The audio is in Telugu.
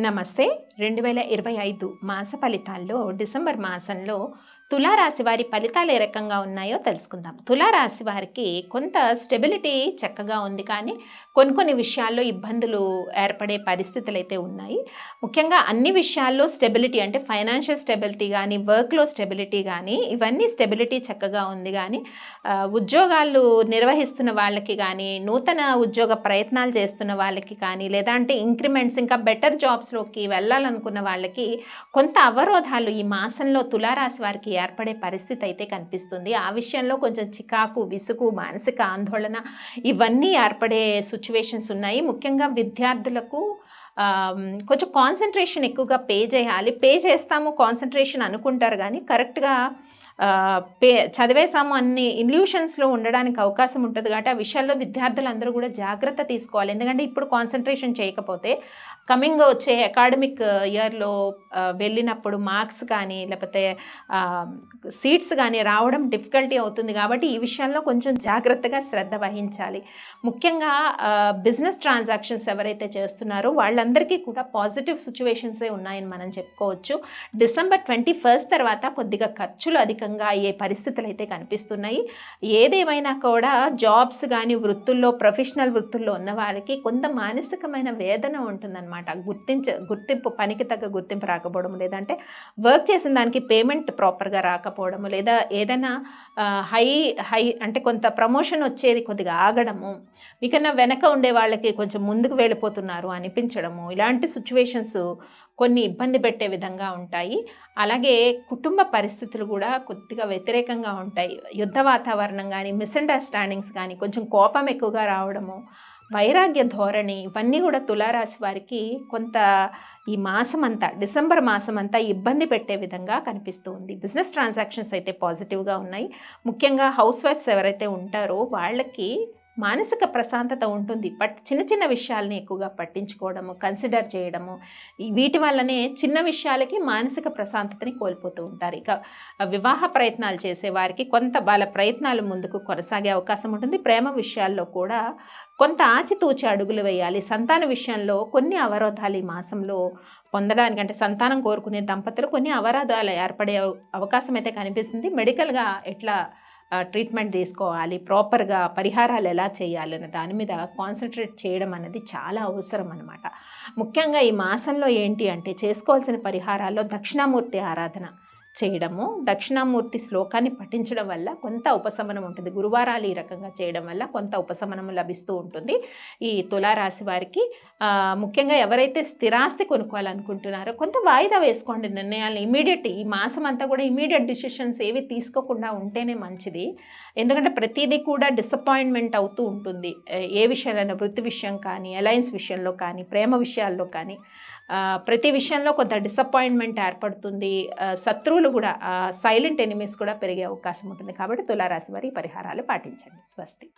నమస్తే. 2025 మాస ఫలితాల్లో డిసెంబర్ మాసంలో తులారాశి వారి ఫలితాలు ఏ రకంగా ఉన్నాయో తెలుసుకుందాం. తులారాశి వారికి కొంత స్టెబిలిటీ చక్కగా ఉంది, కానీ కొన్ని విషయాల్లో ఇబ్బందులు ఏర్పడే పరిస్థితులు అయితే ఉన్నాయి. ముఖ్యంగా అన్ని విషయాల్లో స్టెబిలిటీ అంటే ఫైనాన్షియల్ స్టెబిలిటీ కానీ, వర్క్లో స్టెబిలిటీ కానీ, ఇవన్నీ స్టెబిలిటీ చక్కగా ఉంది. కానీ ఉద్యోగాలు నిర్వహిస్తున్న వాళ్ళకి కానీ, నూతన ఉద్యోగ ప్రయత్నాలు చేస్తున్న వాళ్ళకి కానీ, లేదా అంటే ఇంక్రిమెంట్స్ ఇంకా బెటర్ జాబ్స్లోకి వెళ్ళాలనుకున్న వాళ్ళకి కొంత అవరోధాలు ఈ మాసంలో తులారాశి వారికి ఏర్పడే పరిస్థితి అయితే కనిపిస్తుంది. ఆ విషయంలో కొంచెం చికాకు, విసుగు, మానసిక ఆందోళన ఇవన్నీ ఏర్పడే సిచ్యువేషన్స్ ఉన్నాయి. ముఖ్యంగా విద్యార్థులకు కొంచెం కాన్సన్ట్రేషన్ ఎక్కువగా పే చేయాలి. పే చేస్తాము కాన్సన్ట్రేషన్ అనుకుంటారు, కానీ కరెక్ట్గా చదివేసాము అన్ని ఇల్యూషన్స్లో ఉండడానికి అవకాశం ఉంటుంది. కాబట్టి ఆ విషయాల్లో విద్యార్థులందరూ కూడా జాగ్రత్త తీసుకోవాలి. ఎందుకంటే ఇప్పుడు కాన్సన్ట్రేషన్ చేయకపోతే కమింగ్ వచ్చే అకాడమిక్ ఇయర్లో వెళ్ళినప్పుడు మార్క్స్ కానీ లేకపోతే సీట్స్ కానీ రావడం డిఫికల్టీ అవుతుంది. కాబట్టి ఈ విషయంలో కొంచెం జాగ్రత్తగా శ్రద్ధ వహించాలి. ముఖ్యంగా బిజినెస్ ట్రాన్సాక్షన్స్ ఎవరైతే చేస్తున్నారో వాళ్ళందరికీ కూడా పాజిటివ్ సిచ్యువేషన్సే ఉన్నాయని మనం చెప్పుకోవచ్చు. డిసెంబర్ 21 తర్వాత కొద్దిగా ఖర్చులు అధికంగా అయ్యే పరిస్థితులు అయితే కనిపిస్తున్నాయి. ఏదేమైనా కూడా జాబ్స్ కానీ, వృత్తుల్లో ప్రొఫెషనల్ వృత్తుల్లో ఉన్న వారికి కొంత మానసికమైన వేదన ఉంటుందన్నమాట. గుర్తింపు పనికి తగ్గ గుర్తింపు రాకపోవడం, లేదంటే వర్క్ చేసిన దానికి పేమెంట్ ప్రాపర్గా రాకపోవడము, లేదా ఏదైనా హై అంటే కొంత ప్రమోషన్ వచ్చేది కొద్దిగా ఆగడము, మీకన్నా వెనక ఉండే వాళ్ళకి కొంచెం ముందుకు వెళ్ళిపోతున్నారు అనిపించడము, ఇలాంటి సిచ్యువేషన్స్ కొన్ని ఇబ్బంది పెట్టే విధంగా ఉంటాయి. అలాగే కుటుంబ పరిస్థితులు కూడా కొద్దిగా వ్యతిరేకంగా ఉంటాయి. యుద్ధ వాతావరణం కానీ, మిస్అండర్స్టాండింగ్స్ కానీ, కొంచెం కోపం ఎక్కువగా రావడము, వైరాగ్య ధోరణి, ఇవన్నీ కూడా తులారాశి వారికి కొంత ఈ మాసం అంతా, డిసెంబర్ మాసం అంతా ఇబ్బంది పెట్టే విధంగా కనిపిస్తూ ఉంది. బిజినెస్ ట్రాన్సాక్షన్స్ అయితే పాజిటివ్గా ఉన్నాయి. ముఖ్యంగా హౌస్ వైఫ్స్ ఎవరైతే ఉంటారో వాళ్ళకి మానసిక ప్రశాంతత ఉంటుంది. బట్ చిన్న విషయాలని ఎక్కువగా పట్టించుకోవడము, కన్సిడర్ చేయడము, వీటి వల్లనే చిన్న విషయాలకి మానసిక ప్రశాంతతని కోల్పోతూ ఉంటారు. ఇక వివాహ ప్రయత్నాలు చేసే వారికి కొంత వాళ్ళ ప్రయత్నాలు ముందుకు కొనసాగే అవకాశం ఉంటుంది. ప్రేమ విషయాల్లో కూడా కొంత ఆచితూచి అడుగులు వేయాలి. సంతాన విషయంలో కొన్ని అవరోధాలు ఈ మాసంలో పొందడానికి, అంటే సంతానం కోరుకునే దంపతులు కొన్ని అవరోధాలు ఏర్పడే అవకాశం అయితే కనిపిస్తుంది. మెడికల్గా ఎట్లా ట్రీట్మెంట్ తీసుకోవాలి, ప్రాపర్గా పరిహారాలు ఎలా చేయాలన్న దాని మీద కాన్సన్ట్రేట్ చేయడం అనేది చాలా అవసరం అన్నమాట. ముఖ్యంగా ఈ మాసంలో ఏంటి అంటే చేసుకోవాల్సిన పరిహారాల్లో దక్షిణామూర్తి ఆరాధన చేయడము, దక్షిణామూర్తి శ్లోకాన్ని పఠించడం వల్ల కొంత ఉపశమనం ఉంటుంది. గురువారాలు ఈ రకంగా చేయడం వల్ల కొంత ఉపశమనం లభిస్తూ ఉంటుంది ఈ తులారాశి వారికి. ముఖ్యంగా ఎవరైతే స్థిరాస్తి కొనుక్కోవాలనుకుంటున్నారో కొంత వాయిదా వేసుకోండి నిర్ణయాలను. ఈ మాసం అంతా కూడా ఇమీడియట్ డిసిషన్స్ ఏవి తీసుకోకుండా ఉంటేనే మంచిది. ఎందుకంటే ప్రతిదీ కూడా డిసప్పాయింట్మెంట్ అవుతూ ఉంటుంది. ఏ విషయాలైనా, వృత్తి విషయం కానీ, అలయన్స్ విషయంలో కానీ, ప్రేమ విషయాల్లో కానీ, ప్రతి విషయంలో కొంత డిసప్పాయింట్మెంట్ ఏర్పడుతుంది. శత్రువులు కూడా, సైలెంట్ ఎనిమీస్ కూడా పెరిగే అవకాశం ఉంటుంది. కాబట్టి తులారాశి వారి పరిహారాలు పాటించండి. స్వస్తి.